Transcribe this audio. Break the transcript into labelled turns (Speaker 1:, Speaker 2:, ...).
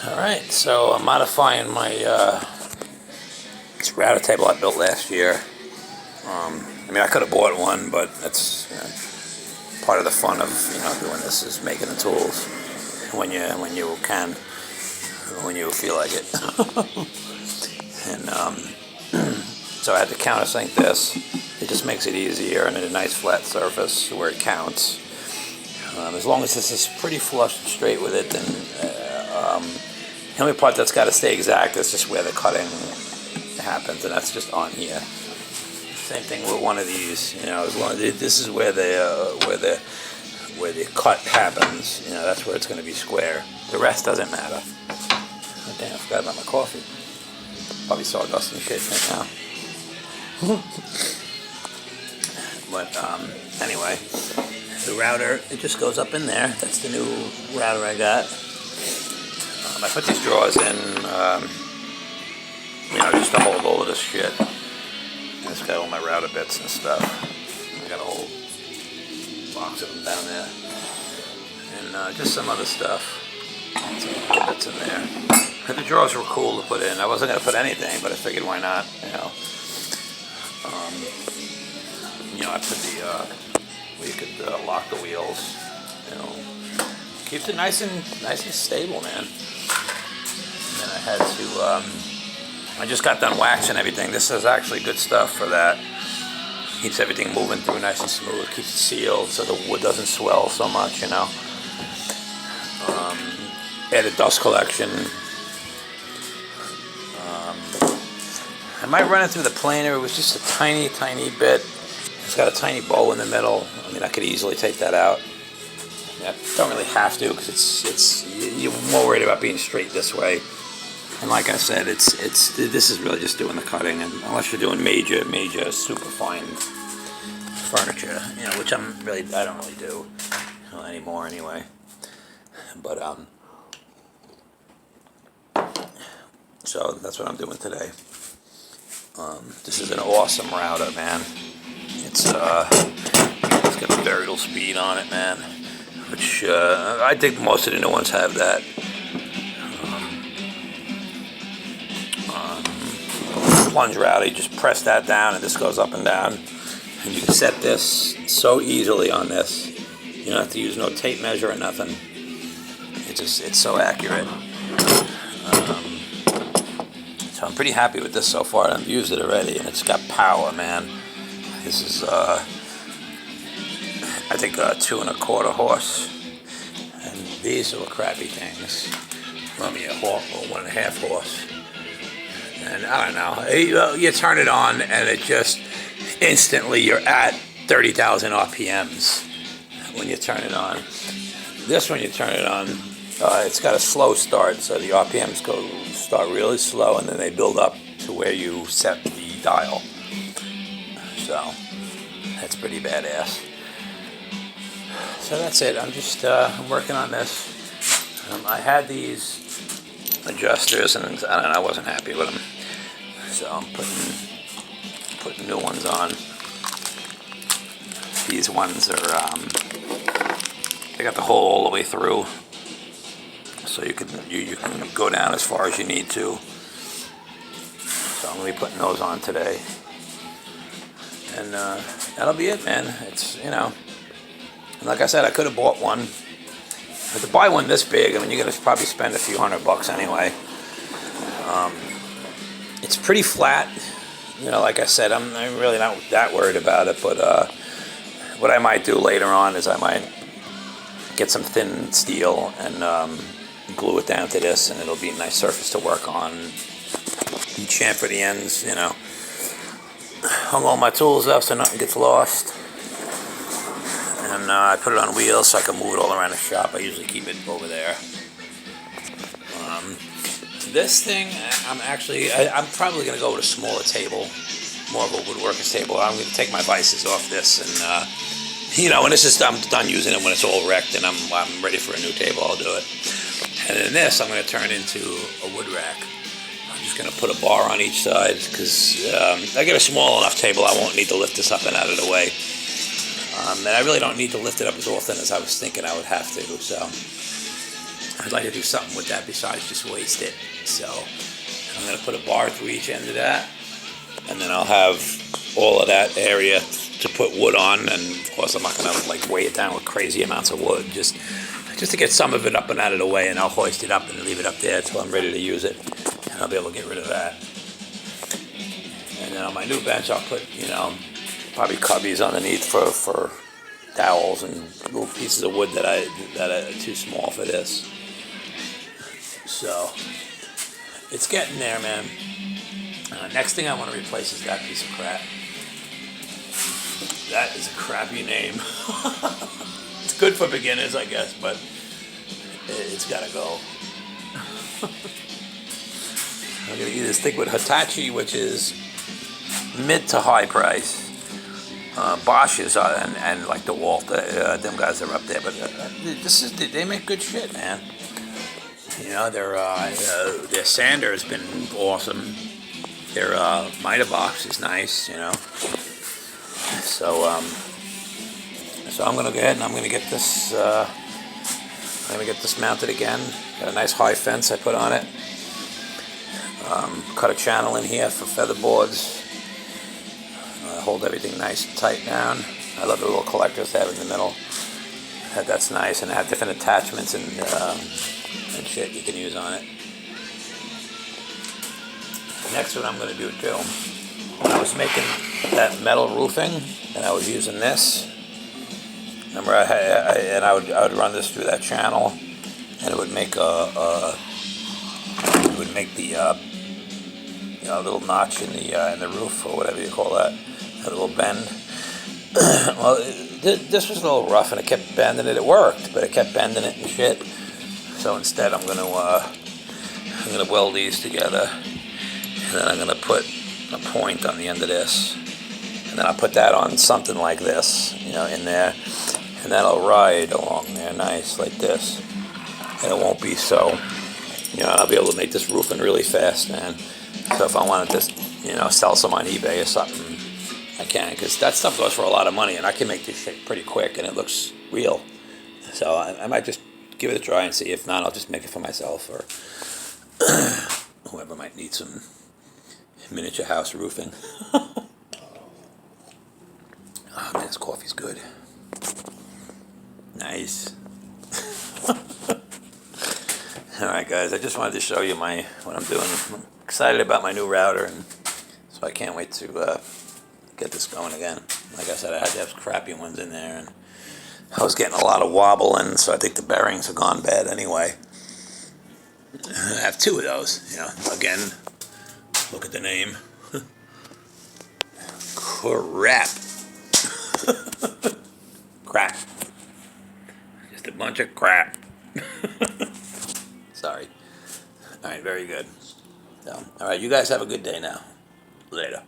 Speaker 1: Alright, so I'm modifying my this router table I built last year. I could have bought one, but that's part of the fun of doing this is making the tools when you can, when you feel like it. And so I had to countersink this. It just makes it easier and a nice flat surface where it counts. As long as this is pretty flush and straight with it, then the only part that's got to stay exact is just where the cutting happens, and that's just on here. Same thing with one of these. As long as this is where the cut happens, that's where it's going to be square. The rest doesn't matter. Oh, damn, I forgot about my coffee. Probably sawdust and shit right now. But anyway, the router, it just goes up in there. That's the new router I got. I put these drawers in, just to hold all of this shit. It's got all my router bits and stuff. I got a whole box of them down there. And just some other stuff. Some other bits in there. The drawers were cool to put in. I wasn't going to put anything, but I figured why not, I put where you could lock the wheels, keeps it nice and stable, man. And then I had to, I just got done waxing everything. This is actually good stuff for that. Keeps everything moving through nice and smooth. Keeps it sealed so the wood doesn't swell so much, Added dust collection. I might run it through the planer. It was just a tiny, tiny bit. It's got a tiny bow in the middle. I could easily take that out. I don't really have to because you're more worried about being straight this way. And like I said, this is really just doing the cutting, and unless you're doing major super fine furniture, which I don't really do anymore anyway. But so that's what I'm doing today. This is an awesome router, man. It's got a variable speed on it, man, which I think most of the new ones have that. Plunge router, you just press that down and this goes up and down, and you can set this so easily on this. You don't have to use no tape measure or nothing. It's so accurate. So I'm pretty happy with this so far. I've used it already, and it's got power, man. This is, I think, 2.25 horse. And these are crappy things. Maybe a horse or 1.5 horse. And I don't know. You turn it on, and it just instantly you're at 30,000 RPMs when you turn it on. This one, you turn it on, it's got a slow start, so the RPMs start really slow, and then they build up to where you set the dial. So that's pretty badass. So that's it. I'm just working on this. I had these adjusters, and I wasn't happy with them. So I'm putting new ones on. These ones are they got the hole all the way through, so you can go down as far as you need to. So I'm gonna be putting those on today. And that'll be it, man. It's, and like I said, I could have bought one. But to buy one this big, you're going to probably spend a few $100 anyway. It's pretty flat. Like I said, I'm really not that worried about it. But what I might do later on is I might get some thin steel and glue it down to this, and it'll be a nice surface to work on. And chamfer the ends, Hung all my tools up so nothing gets lost. And I put it on wheels so I can move it all around the shop. I usually keep it over there. This thing, I'm probably going to go with a smaller table, more of a woodworker's table. I'm going to take my vices off this, and when I'm done using it, when it's all wrecked and I'm ready for a new table, I'll do it. And then this, I'm going to turn into a wood rack. I'm just going to put a bar on each side because I get a small enough table. I won't need to lift this up and out of the way. And I really don't need to lift it up as often as I was thinking I would have to. So I'd like to do something with that besides just waste it. So I'm going to put a bar through each end of that, and then I'll have all of that area to put wood on. And of course, I'm not going to like weigh it down with crazy amounts of wood, just to get some of it up and out of the way, and I'll hoist it up and leave it up there until I'm ready to use it, and I'll be able to get rid of that. And then on my new bench, I'll put, probably cubbies underneath for dowels and little pieces of wood that are too small for this. So it's getting there, man. Next thing I want to replace is that piece of crap. That is a crappy name. It's good for beginners, I guess, but it's gotta go. I'm gonna either stick with Hitachi, which is mid to high price. Bosch's and like DeWalt, them guys are up there, but they make good shit, man. Their sander has been awesome. Their miter box is nice, So I'm gonna go ahead and I'm gonna get this. I'm gonna get this mounted again. Got a nice high fence I put on it. Cut a channel in here for feather boards. Hold everything nice and tight down. I love the little collectors they have in the middle. That's nice, and they have different attachments and shit you can use on it. The next one I'm going to do too. When I was making that metal roofing, and I was using this. Remember, I would run this through that channel, and it would make the little notch in the roof, or whatever you call that. A little bend. Well, this was a little rough, and it kept bending it. It worked, but it kept bending it and shit. So instead, I'm gonna weld these together, and then I'm gonna put a point on the end of this, and then I'll put that on something like this, in there, and that'll ride along there nice like this, and it won't be so. I'll be able to make this roofing really fast, man. So if I wanted to, sell some on eBay or something, I can, because that stuff goes for a lot of money, and I can make this shit pretty quick, and it looks real. So I might just give it a try and see. If not, I'll just make it for myself, or whoever might need some miniature house roofing. Oh man, this coffee's good. Nice. All right, guys, I just wanted to show you what I'm doing. I'm excited about my new router, and so I can't wait to get this going again. Like I said, I had to have crappy ones in there, and I was getting a lot of wobbling, so I think the bearings have gone bad anyway. I have two of those. Again, look at the name. Crap. Crap. Just a bunch of crap. Sorry. All right, very good. So, all right, you guys have a good day now. Later.